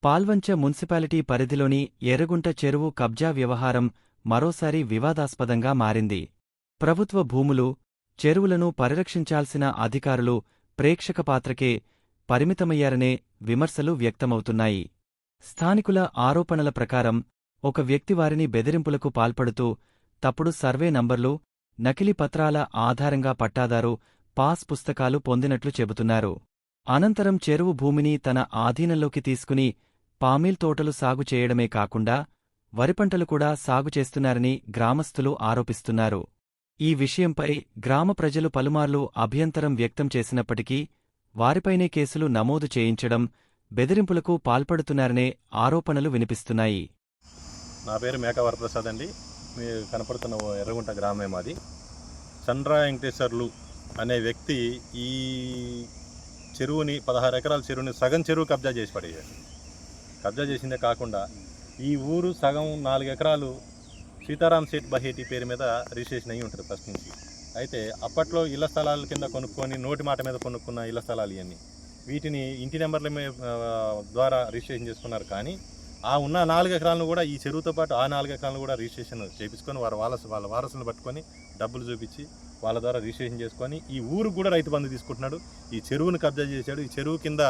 Palvancha municipality పరిధిలోని ఎర్రగుంట చెరువు కబ్జా వ్యవహారం మరోసారి వివాదాస్పదంగా మారింది. ప్రభుత్వ భూములు, చెరువులను పరిరక్షించాల్సిన అధికారులు ప్రేక్షకపాత్రకే పరిమితమయ్యారనే విమర్శలు వ్యక్తమవుతున్నాయి. స్థానికుల ఆరోపణల ప్రకారం ఒక వ్యక్తి వారిని బెదిరింపులకు పాల్పడుతూ తప్పుడు సర్వే నంబర్లు, నకిలీ పత్రాల ఆధారంగా పట్టాదారు పాస్ పుస్తకాలు పొందినట్లు చెబుతున్నారు. అనంతరం చెరువు భూమిని తన ఆధీనంలోకి తీసుకుని పామిల్ తోటలు సాగు చేయడమే కాకుండా వరిపంటలు కూడా సాగు చేస్తున్నారని గ్రామస్తులు ఆరోపిస్తున్నారు. ఈ విషయంపై గ్రామ ప్రజలు పలుమార్లు అభ్యంతరం వ్యక్తం చేసినప్పటికీ వారిపైనే కేసులు నమోదు చేయించడం, బెదిరింపులకు పాల్పడుతున్నారనే ఆరోపణలు వినిపిస్తున్నాయి. నా పేరు మేకా వరప్రసాద్ అండి. మీరు కనపడుతున్న ఎర్రగుంట గ్రామే మాది. చండ్రా వెంకటేశ్వర్లు అనే వ్యక్తి ఈ చెరువుని 16 ఎకరాల చెరువుని సగం చెరువు కబ్జా చేసి పడేయాడు. కబ్జా చేసిందే కాకుండా ఈ ఊరు సగం 4 ఎకరాలు సీతారాం సేఠ్ బహేటి పేరు మీద రిజిస్ట్రేషన్ అయ్యి ఉంటుంది ఫస్ట్ నుంచి. అయితే అప్పట్లో ఇళ్ల స్థలాల కింద కొనుక్కొని నోటి మాట మీద కొనుక్కున్న ఇళ్ల స్థలాలు ఇవన్నీ, వీటిని ఇంటి నెంబర్ల ద్వారా రిజిస్ట్రేషన్ చేసుకున్నారు. కానీ ఆ ఉన్న 4 ఎకరాలను కూడా ఈ చెరువుతో పాటు ఆ 4 ఎకరాలను కూడా రిజిస్ట్రేషన్ చేయించుకొని వాళ్ళ వారసులను పట్టుకొని డబ్బులు చూపించి వాళ్ళ ద్వారా రిజిస్ట్రేషన్ చేసుకొని ఈ ఊరు కూడా రైతు బంధు తీసుకుంటున్నాడు. ఈ చెరువును కబ్జా చేశాడు. ఈ చెరువు కింద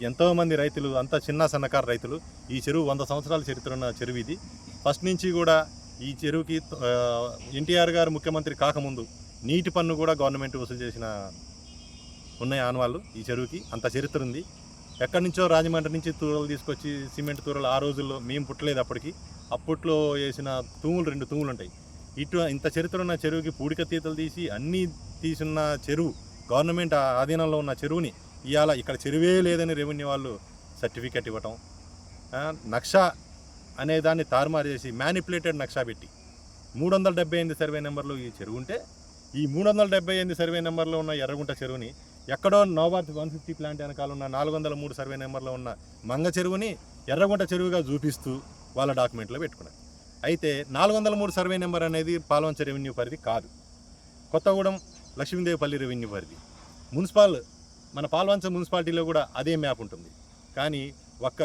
ఎంతోమంది రైతులు, అంతా చిన్న సన్నకారు రైతులు. ఈ చెరువు 100 సంవత్సరాల చరిత్ర ఉన్న చెరువు ఇది. ఫస్ట్ నుంచి కూడా ఈ చెరువుకి ఎన్టీఆర్ గారు ముఖ్యమంత్రి కాకముందు నీటి పన్ను కూడా గవర్నమెంట్ వసూలు చేసిన ఉన్నాయి ఆనవాళ్ళు. ఈ చెరువుకి అంత చరిత్ర ఉంది. ఎక్కడి నుంచో రాజమండ్రి నుంచి తూరలు తీసుకొచ్చి సిమెంట్ తూరలు, ఆ రోజుల్లో మేము పుట్టలేదు అప్పట్లో వేసిన తూములు 2 తూములు ఉంటాయి. ఇంత చరిత్ర ఉన్న చెరువుకి పూడిక తీతలు తీసి అన్నీ తీసున్న చెరువు, గవర్నమెంట్ ఆధీనంలో ఉన్న చెరువుని ఇవాళ ఇక్కడ చెరువే లేదని రెవెన్యూ వాళ్ళు సర్టిఫికెట్ ఇవ్వటం, నక్షా అనే దాన్ని తారుమారు చేసి మ్యానిపులేటెడ్ నక్షా పెట్టి 378 సర్వే నెంబర్లు ఈ చెరువు ఉంటే, ఈ 378 సర్వే నెంబర్లో ఉన్న ఎర్రగుంట చెరువుని ఎక్కడో నోబార్త్ 150 ప్లాంట్ వెనకాల ఉన్న 403 సర్వే నెంబర్లో ఉన్న మంగ చెరువుని ఎర్రగుంట చెరువుగా చూపిస్తూ వాళ్ళ డాక్యుమెంట్లో పెట్టుకున్నారు. అయితే 403 సర్వే నెంబర్ అనేది పాల్వంచ రెవెన్యూ పరిధి కాదు, కొత్తగూడెం లక్ష్మీదేవిపల్లి రెవెన్యూ పరిధి. మన పాల్వంచ మున్సిపాలిటీలో కూడా అదే మ్యాప్ ఉంటుంది. కానీ ఒక్క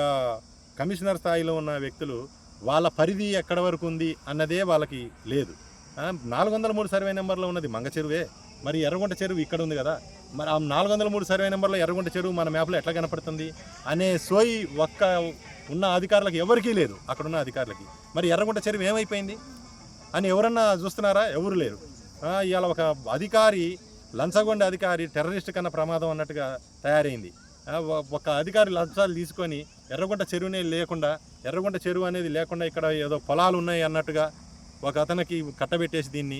కమిషనర్ స్థాయిలో ఉన్న వ్యక్తులు వాళ్ళ పరిధి ఎక్కడ వరకు ఉంది అన్నదే వాళ్ళకి లేదు. 403 సర్వే నెంబర్లో ఉన్నది మంగ చెరువే, మరి ఎర్రగుంట చెరువు ఇక్కడ ఉంది కదా, మరి ఆ 403 సర్వే నెంబర్లో ఎర్రగుంట చెరువు మన మ్యాప్లో ఎట్లా కనపడుతుంది అనే సోయి ఒక్క ఉన్న అధికారులకు ఎవరికీ లేదు. అక్కడున్న అధికారులకి మరి ఎర్రగుంట చెరువు ఏమైపోయింది అని ఎవరన్నా చూస్తున్నారా? ఎవరు లేరు. ఇవాళ ఒక అధికారి, లంచగొండ అధికారి టెర్రరిస్ట్ కన్నా ప్రమాదం అన్నట్టుగా తయారైంది. ఒక అధికారి లంచాలు తీసుకొని ఎర్రగుంట చెరువునే లేకుండా, ఎర్రగుంట చెరువు అనేది లేకుండా ఇక్కడ ఏదో పొలాలు ఉన్నాయి అన్నట్టుగా ఒక అతనికి కట్టబెట్టేసి దీన్ని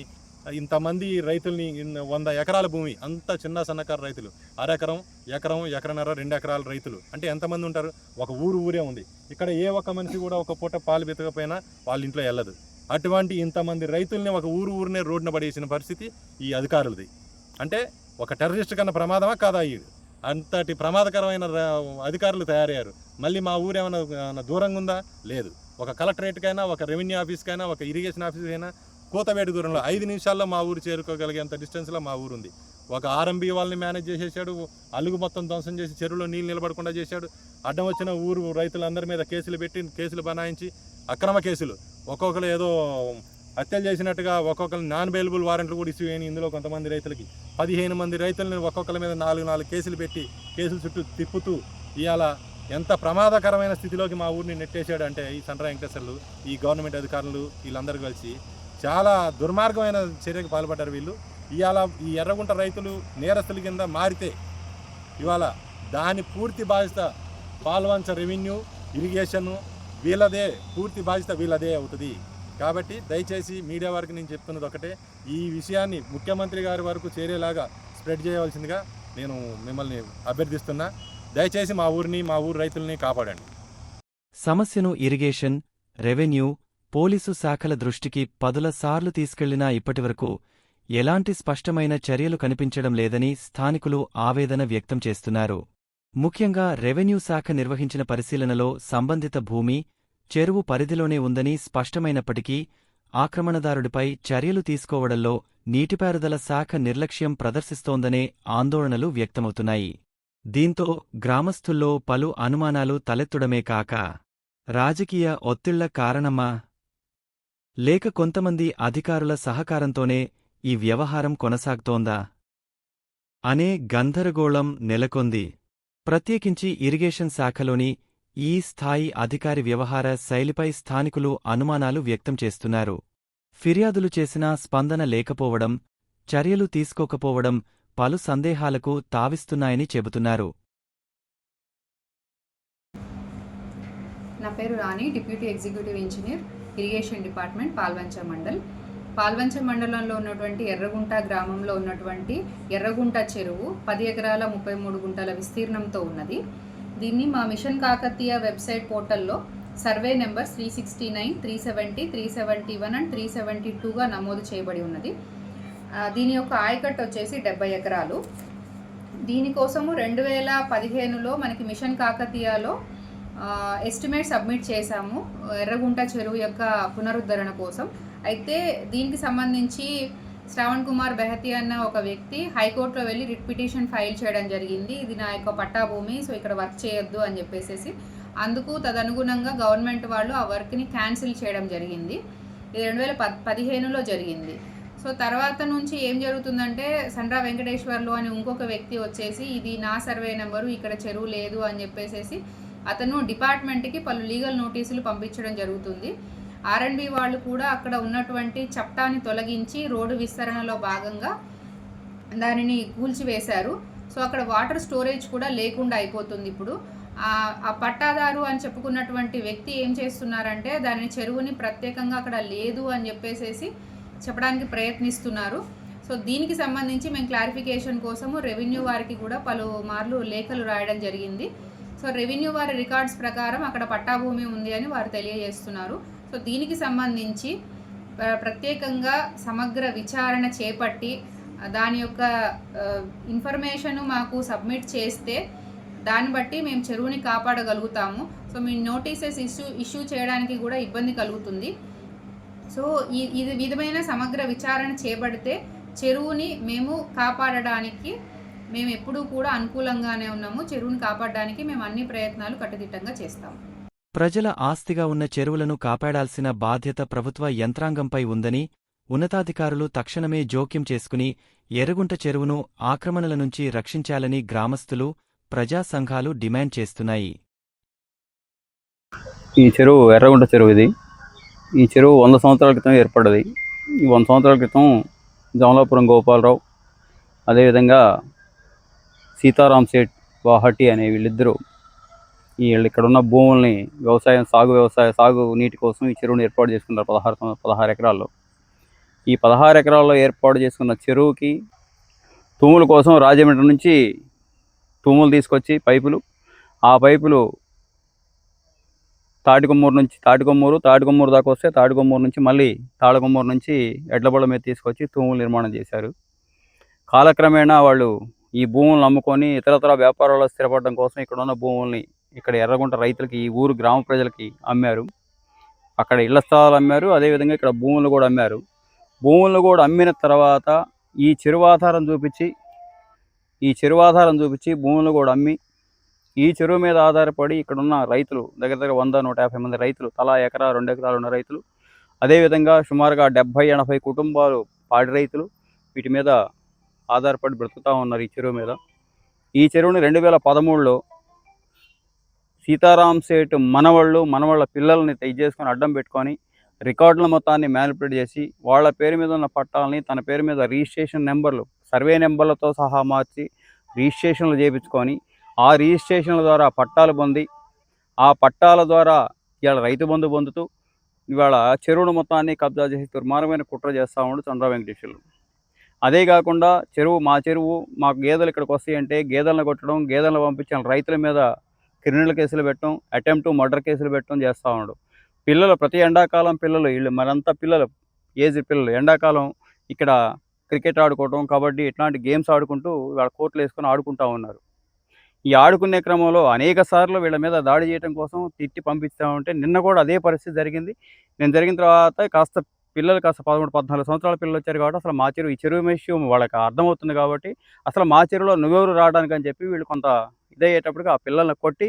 ఇంతమంది రైతుల్ని 100 ఎకరాల భూమి, అంత చిన్న సన్నకారు రైతులు, అరెకరం, ఎకరం, ఎకరన్నర, 2 ఎకరాల రైతులు అంటే ఎంతమంది ఉంటారు? ఒక ఊరే ఉంది. ఇక్కడ ఏ ఒక్క మనిషి కూడా ఒక పూట పాలు బెతకపోయినా వాళ్ళ ఇంట్లో వెళ్ళదు. అటువంటి ఇంతమంది రైతుల్ని ఒక ఊరునే రోడ్డున పడేసిన పరిస్థితి ఈ అధికారులది. అంటే ఒక టెర్రరిస్ట్ కన్నా ప్రమాదమా కాదా? అంతటి ప్రమాదకరమైన అధికారులు తయారయ్యారు. మళ్ళీ మా ఊరు ఏమైనా దూరంగా ఉందా? లేదు. ఒక కలెక్టరేట్కైనా, ఒక రెవెన్యూ ఆఫీస్కైనా, ఒక ఇరిగేషన్ ఆఫీస్కైనా కోతవేటు దూరంలో 5 నిమిషాల్లో మా ఊరు చేరుకోగలిగేంత డిస్టెన్స్లో మా ఊరు ఉంది. ఒక ఆర్ఎంబీ వాళ్ళని మేనేజ్ చేసేసాడు. అలుగు మొత్తం ధ్వంసం చేసి చెరువులో నీళ్ళు నిలబడకుండా చేశాడు. అడ్డం వచ్చిన ఊరు రైతులందరి మీద కేసులు పెట్టి, కేసులు బనాయించి, అక్రమ కేసులు, ఒక్కొక్కరు ఏదో హత్యలు చేసినట్టుగా ఒక్కొక్కరు నాన్ బెయిలబుల్ వారెంట్లు కూడా ఇష్యూ అయినాయి. ఇందులో కొంతమంది రైతులకి 15 మంది రైతులని ఒక్కొక్కరి మీద 4 కేసులు పెట్టి, కేసులు చుట్టూ తిప్పుతూ ఇవాళ ఎంత ప్రమాదకరమైన స్థితిలోకి మా ఊరిని నెట్టేశాడు అంటే ఈ చండ్రా వెంకటేశ్వర్లు, ఈ గవర్నమెంట్ అధికారులు వీళ్ళందరూ కలిసి చాలా దుర్మార్గమైన చర్యకు పాల్పడ్డారు వీళ్ళు. ఇవాళ ఈ ఎర్రగుంట రైతులు నేరస్తుల కింద మారితే ఇవాళ దాని పూర్తి బాధ్యత పాల్వంచ రెవెన్యూ, ఇరిగేషను వీళ్ళదే, పూర్తి బాధ్యత వీళ్ళదే అవుతుంది. కాబట్టి దయచేసి మీడియా వారికి నేను చెప్తున్నది ఒకటే, ఈ విషయాన్ని ముఖ్యమంత్రి గారి వరకు చేరేలాగా స్ప్రెడ్ చేయవలసిందిగా నేను మిమ్మల్ని అభ్యర్థిస్తున్నా. దయచేసి మా ఊరిని, మా ఊరు రైతుల్ని కాపాడండి. సమస్యను ఇరిగేషన్, రెవెన్యూ, పోలీసు శాఖల దృష్టికి 10ల సార్లు తీసుకెళ్లినా ఇప్పటివరకు ఎలాంటి స్పష్టమైన చర్యలు కనిపించడం లేదని స్థానికులు ఆవేదన వ్యక్తం చేస్తున్నారు. ముఖ్యంగా రెవెన్యూ శాఖ నిర్వహించిన పరిశీలనలో సంబంధిత భూమి చెరువు పరిధిలోనే ఉందని స్పష్టమైనప్పటికీ ఆక్రమణదారుడిపై చర్యలు తీసుకోవడంలో నీటిపారుదల శాఖ నిర్లక్ష్యం ప్రదర్శిస్తోందనే ఆందోళనలు వ్యక్తమవుతున్నాయి. దీంతో గ్రామస్థుల్లో పలు అనుమానాలు తలెత్తడమే కాక రాజకీయ ఒత్తిళ్ల కారణమా లేక కొంతమంది అధికారుల సహకారంతోనే ఈ వ్యవహారం కొనసాగుతోందా అనే గందరగోళం నెలకొంది. ప్రత్యేకించి ఇరిగేషన్ శాఖలోని ఈ స్థాయి అధికారి వ్యవహార శైలిపై స్థానికులు అనుమానాలు వ్యక్తం చేస్తున్నారు. ఫిర్యాదులు చేసినా స్పందన లేకపోవడం, చర్యలు తీసుకోకపోవడం పలు సందేహాలకు తావిస్తున్నాయని చెబుతున్నారు. నా పేరు Rani, deputy executive engineer, irrigation department, Palvancha mandal. Palvancha మండలంలో ఉన్నటువంటి ఎర్రగుంట గ్రామంలో ఉన్నటువంటి ఎర్రగుంట చెరువు 10 ఎకరాల 33 గుంటల విస్తీర్ణంతో ఉన్నది. దీన్ని మా మిషన్ కాకతీయ వెబ్సైట్ పోర్టల్లో సర్వే నెంబర్ 369, 370, 371 అండ్ 372గా నమోదు చేయబడి ఉన్నది. దీని యొక్క ఆయకట్టు వచ్చేసి 70 ఎకరాలు. దీనికోసము 2015లో మనకి మిషన్ కాకతీయలో ఎస్టిమేట్ సబ్మిట్ చేశాము ఎర్రగుంట చెరువు యొక్క పునరుద్ధరణ కోసం. అయితే దీనికి సంబంధించి శ్రావణ్ కుమార్ బెహతి అన్న ఒక వ్యక్తి హైకోర్టులో వెళ్ళి రిట్ పిటిషన్ ఫైల్ చేయడం జరిగింది. ఇది నా యొక్క పట్టా భూమి, సో ఇక్కడ వర్క్ చేయొద్దు అని చెప్పేసి. అందుకు తదనుగుణంగా గవర్నమెంట్ వాళ్ళు ఆ వర్క్ని క్యాన్సిల్ చేయడం జరిగింది. ఇది 2015లో జరిగింది. సో తర్వాత నుంచి ఏం జరుగుతుందంటే సండ్రా వెంకటేశ్వర్లు అని ఇంకొక వ్యక్తి వచ్చేసి ఇది నా సర్వే నెంబరు, ఇక్కడ చెరువు లేదు అని చెప్పేసి అతను డిపార్ట్మెంట్కి పలు లీగల్ నోటీసులు పంపించడం జరుగుతుంది. R&B వాళ్ళు కూడా అక్కడ ఉన్నటువంటి చప్టాన్ని తొలగించి రోడ్డు విస్తరణలో భాగంగా దానిని కూల్చివేశారు. సో అక్కడ వాటర్ స్టోరేజ్ కూడా లేకుండా అయిపోతుంది. ఇప్పుడు ఆ పట్టాదారు అని చెప్పుకున్నటువంటి వ్యక్తి ఏం చేస్తున్నారంటే దానిని చెరువుని ప్రత్యేకంగా అక్కడ లేదు అని చెప్పేసి చెప్పడానికి ప్రయత్నిస్తున్నారు. సో దీనికి సంబంధించి మేము క్లారిఫికేషన్ కోసము రెవెన్యూ వారికి కూడా పలుమార్లు లేఖలు రాయడం జరిగింది. సో రెవెన్యూ వారి రికార్డ్స్ ప్రకారం అక్కడ పట్టాభూమి ఉంది అని వారు తెలియజేస్తున్నారు. సో దీనికి సంబంధించి ప్రత్యేకంగా సమగ్ర విచారణ చేపట్టి దాని యొక్క ఇన్ఫర్మేషను మాకు సబ్మిట్ చేస్తే దాన్ని బట్టి మేము చెరువుని కాపాడగలుగుతాము. సో మీ నోటీసెస్ ఇష్యూ చేయడానికి కూడా ఇబ్బంది కలుగుతుంది. సో ఈ విధమైన సమగ్ర విచారణ చేపడితే చెరువుని మేము కాపాడడానికి మేము ఎప్పుడూ కూడా అనుకూలంగానే ఉన్నాము. చెరువుని కాపాడడానికి మేము అన్ని ప్రయత్నాలు కట్టుదిట్టంగా చేస్తాము. ప్రజల ఆస్తిగా ఉన్న చెరువులను కాపాడాల్సిన బాధ్యత ప్రభుత్వ యంత్రాంగంపై ఉందని ఉన్నతాధికారులు తక్షణమే జోక్యం చేసుకుని ఎర్రగుంట చెరువును ఆక్రమణల నుంచి రక్షించాలని గ్రామస్తులు, ప్రజా సంఘాలు డిమాండ్ చేస్తున్నాయి. ఈ చెరువు ఎర్రగుంట చెరువు ఇది. ఈ చెరువు 100 సంవత్సరాల క్రితం ఏర్పడ్డది. ఈ 100 సంవత్సరాల క్రితం జమలాపురం గోపాలరావు, అదేవిధంగా సీతారాం సేట్ వాహటి అనే వీళ్ళిద్దరూ వీళ్ళు ఇక్కడ ఉన్న భూముల్ని సాగు నీటి కోసం ఈ చెరువుని ఏర్పాటు చేసుకున్నారు 16 ఎకరాల్లో. ఈ 16 ఎకరాల్లో ఏర్పాటు చేసుకున్న చెరువుకి తూముల కోసం రాజమండ్రి నుంచి తూములు తీసుకొచ్చి ఆ పైపులు తాటికొమ్మూరు దాకా వస్తే తాటికొమ్మూరు నుంచి మళ్ళీ తాళకొమ్మూరు నుంచి ఎడ్లబళ్ళ మీద తీసుకొచ్చి తూములు నిర్మాణం చేశారు. కాలక్రమేణా వాళ్ళు ఈ భూములను అమ్ముకొని ఇతరతర వ్యాపారాల్లో స్థిరపడడం కోసం ఇక్కడ ఉన్న భూముల్ని ఇక్కడ ఎర్రగుంట రైతులకి, ఈ ఊరు గ్రామ ప్రజలకి అమ్మారు. అక్కడ ఇళ్ల స్థలాలు అమ్మారు, అదేవిధంగా ఇక్కడ భూములు కూడా అమ్మారు. భూములను కూడా అమ్మిన తర్వాత ఈ చెరువు ఆధారం చూపించి భూములు కూడా అమ్మి ఈ చెరువు మీద ఆధారపడి ఇక్కడున్న రైతులు దగ్గర 100-150 మంది రైతులు, తలా ఎకరా 2 ఎకరాలు ఉన్న రైతులు, అదేవిధంగా సుమారుగా 70-80 కుటుంబాలు పాడి రైతులు వీటి మీద ఆధారపడి బ్రతుకుతూ ఉన్నారు ఈ చెరువు మీద. ఈ చెరువుని 2013లో సీతారాం సేట్ మనవాళ్ళ పిల్లల్ని చేసుకొని అడ్డం పెట్టుకొని రికార్డుల మొత్తాన్ని మ్యానిపులేట్ చేసి వాళ్ళ పేరు మీద ఉన్న పట్టాలని తన పేరు మీద రిజిస్ట్రేషన్ నెంబర్లు, సర్వే నెంబర్లతో సహా మార్చి రిజిస్ట్రేషన్లు చేయించుకొని ఆ రిజిస్ట్రేషన్ల ద్వారా పట్టాలు పొంది ఆ పట్టాల ద్వారా ఇవాళ రైతు బంధు పొందుతూ ఇవాళ చెరువును మొత్తాన్ని కబ్జా చేసి దుర్మార్గమైన కుట్ర చేస్తూ ఉండు సండ్రా వెంకటేశ్వర్లు. అదే కాకుండా మా చెరువు మాకు గేదెలు ఇక్కడికి వస్తాయంటే గేదెలను కొట్టడం, గేదెలను పంపించిన రైతుల మీద క్రిమినల్ కేసులు పెట్టడం, అటెంప్ట్ మర్డర్ కేసులు పెట్టడం చేస్తూ ఉన్నాడు. పిల్లలు ప్రతి ఎండాకాలం వీళ్ళు మరంతా ఏజ్ పిల్లలు ఎండాకాలం ఇక్కడ క్రికెట్ ఆడుకోవడం, కబడ్డీ ఇట్లాంటి గేమ్స్ ఆడుకుంటూ వాళ్ళ కోర్టులు వేసుకొని ఆడుకుంటూ ఉన్నారు. ఈ ఆడుకునే క్రమంలో అనేక సార్లు వీళ్ళ మీద దాడి చేయడం కోసం తిట్టి పంపిస్తూ ఉంటే నిన్న కూడా అదే పరిస్థితి జరిగింది. నేను జరిగిన తర్వాత కాస్త పిల్లలు కాస్త 13, 14 సంవత్సరాల పిల్లలు వచ్చారు కాబట్టి అసలు మా చెరువు ఈ చెరువు విషయం వాళ్ళకి అర్థమవుతుంది కాబట్టి అసలు మా చెరువులో నువ్వెవరు రావడానికి అని చెప్పి వీళ్ళు కొంత ఇదయ్యేటప్పటికి ఆ పిల్లల్ని కొట్టి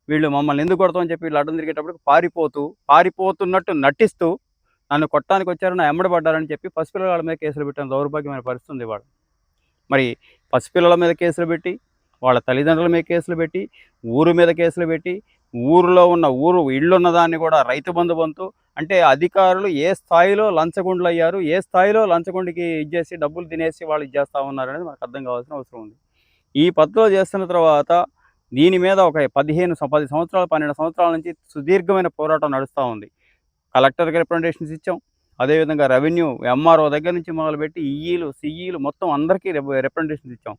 వీళ్ళు మమ్మల్ని ఎందుకు కొడతామని చెప్పి వీళ్ళు అడ్డం తిరిగేటప్పటికి పారిపోతున్నట్టు నటిస్తూ నన్ను కొట్టడానికి వచ్చారు, నా ఎమ్మడి పడ్డారని చెప్పి పసిపిల్లల మీద కేసులు పెట్టిన దౌర్భాగ్యమైన పరిస్థితి ఉంది ఇవాళ. మరి పసిపిల్లల మీద కేసులు పెట్టి, వాళ్ళ తల్లిదండ్రుల మీద కేసులు పెట్టి, ఊరు మీద కేసులు పెట్టి, ఊరిలో ఉన్న ఇళ్ళున్న దాన్ని కూడా రైతు బంధు బంతు అంటే అధికారులు ఏ స్థాయిలో లంచగొండ్లు అయ్యారు, ఏ స్థాయిలో లంచగొండికి ఇచ్చేసి డబ్బులు తినేసి వాళ్ళు ఇచ్చేస్తూ ఉన్నారు అనేది మనకు అర్థం కావాల్సిన అవసరం ఉంది. ఈ పద్ధతిలో చేస్తున్న తర్వాత దీని మీద ఒక 10 సంవత్సరాలు 12 సంవత్సరాల నుంచి సుదీర్ఘమైన పోరాటం నడుస్తూ ఉంది. కలెక్టర్కి రిప్రజెంటేషన్స్ ఇచ్చాం, అదేవిధంగా రెవెన్యూ ఎంఆర్ఓ దగ్గర నుంచి మొదలుపెట్టి ఈఈలు సిఈలు మొత్తం అందరికీ రిప్రజెంటేషన్స్ ఇచ్చాం.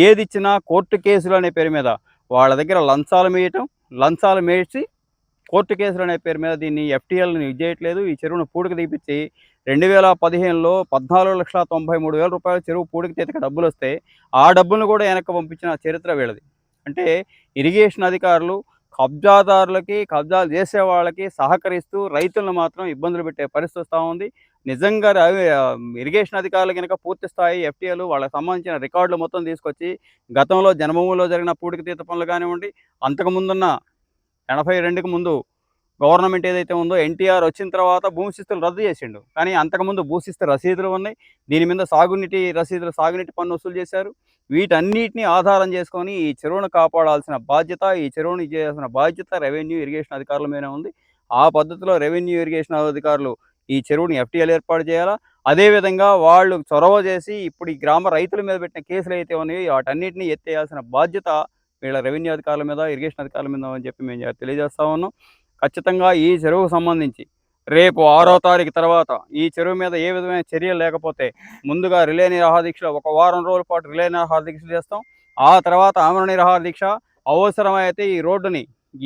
ఏది ఇచ్చినా కోర్టు కేసులు అనే పేరు మీద వాళ్ళ దగ్గర లంచాలు మేసి కోర్టు కేసులు అనే పేరు మీద దీన్ని ఎఫ్టీఎల్ని ఇది చేయట్లేదు. ఈ చెరువును పూడికి తీపిచ్చి 2015లో 14,93,000 రూపాయలు చెరువు పూడికి తీతక డబ్బులు వస్తే ఆ డబ్బులను కూడా వెనక్కి పంపించిన చరిత్ర వీళ్ళది. అంటే ఇరిగేషన్ అధికారులు కబ్జాలు చేసే వాళ్ళకి సహకరిస్తూ రైతులను మాత్రం ఇబ్బందులు పెట్టే పరిస్థితి వస్తూ ఉంది. నిజంగా ఇరిగేషన్ అధికారులు కనుక పూర్తి స్థాయి ఎఫ్టీఎల్ వాళ్ళకి సంబంధించిన రికార్డులు మొత్తం తీసుకొచ్చి గతంలో జన్మభూమిలో జరిగిన పూడికి తీత పనులు కానివ్వండి, అంతకుముందున్న 82కి ముందు గవర్నమెంట్ ఏదైతే ఉందో ఎన్టీఆర్ వచ్చిన తర్వాత భూమి శిస్తులు రద్దు చేసిండు, కానీ అంతకుముందు భూశిస్తు రసీదులు ఉన్నాయి. దీని మీద సాగునీటి పన్ను వసూలు చేశారు. వీటన్నిటిని ఆధారం చేసుకొని ఈ చెరువును కాపాడాల్సిన బాధ్యత, ఈ చెరువును చేయాల్సిన బాధ్యత రెవెన్యూ ఇరిగేషన్ అధికారుల మీద ఉంది. ఆ పద్ధతిలో రెవెన్యూ ఇరిగేషన్ అధికారులు ఈ చెరువుని ఎఫ్టీఎల్ ఏర్పాటు చేయాలా. అదేవిధంగా వాళ్ళు చొరవ చేసి ఇప్పుడు ఈ గ్రామ రైతుల మీద పెట్టిన కేసులు అయితే ఉన్నాయో వాటన్నిటిని ఎత్తేయాల్సిన బాధ్యత వీళ్ళ రెవెన్యూ అధికారుల మీద, ఇరిగేషన్ అధికారుల మీద అని చెప్పి మేము తెలియజేస్తా ఉన్నాం. ఖచ్చితంగా ఈ చెరువుకు సంబంధించి రేపు 6వ తారీఖు తర్వాత ఈ చెరువు మీద ఏ విధమైన చర్యలు లేకపోతే ముందుగా రిలే నిరాహార దీక్షలో 1 వారం రోజుల పాటు రిలే నిరాహార దీక్ష చేస్తాం. ఆ తర్వాత ఆమరణ నిరాహార దీక్ష, అవసరమైతే ఈ రోడ్డుని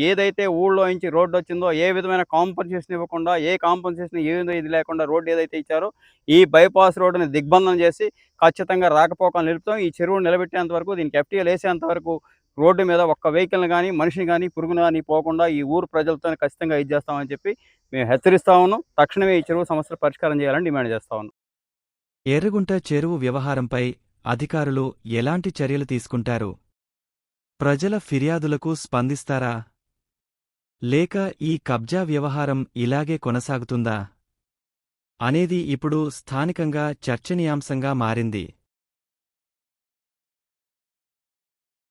ఏదైతే ఊళ్ళో నుంచి రోడ్డు వచ్చిందో ఏ విధమైన కాంపన్సేషన్ ఇవ్వకుండా, ఏ కాంపన్సేషన్ ఇది లేకుండా రోడ్డు ఏదైతే ఇచ్చారో ఈ బైపాస్ రోడ్డుని దిగ్బంధం చేసి ఖచ్చితంగా రాకపోకలు నిలుపుతాం. ఈ చెరువును నిలబెట్టేంత వరకు, దీనికి ఎఫ్టీఎల్ వేసేంత వరకు రోడ్డు మీద ఒక్క వెహికల్ని కానీ, మనిషిని కానీ, పురుగును కానీ పోకుండా ఈ ఊరు ప్రజలతో ఖచ్చితంగా ఇది చేస్తామని చెప్పి మేము హెచ్చరిస్తా ఉన్నాం. తక్షణమే ఈ చెరువు సమస్యలు పరిష్కారం చేయాలని డిమాండ్ చేస్తా ఉన్నాం. ఎర్రగుంట చెరువు వ్యవహారంపై అధికారులు ఎలాంటి చర్యలు తీసుకుంటారు? ప్రజల ఫిర్యాదులకు స్పందిస్తారా? లేక ఈ కబ్జా వ్యవహారం ఇలాగే కొనసాగుతుందా అనేది ఇప్పుడు స్థానికంగా చర్చనీయాంశంగా మారింది.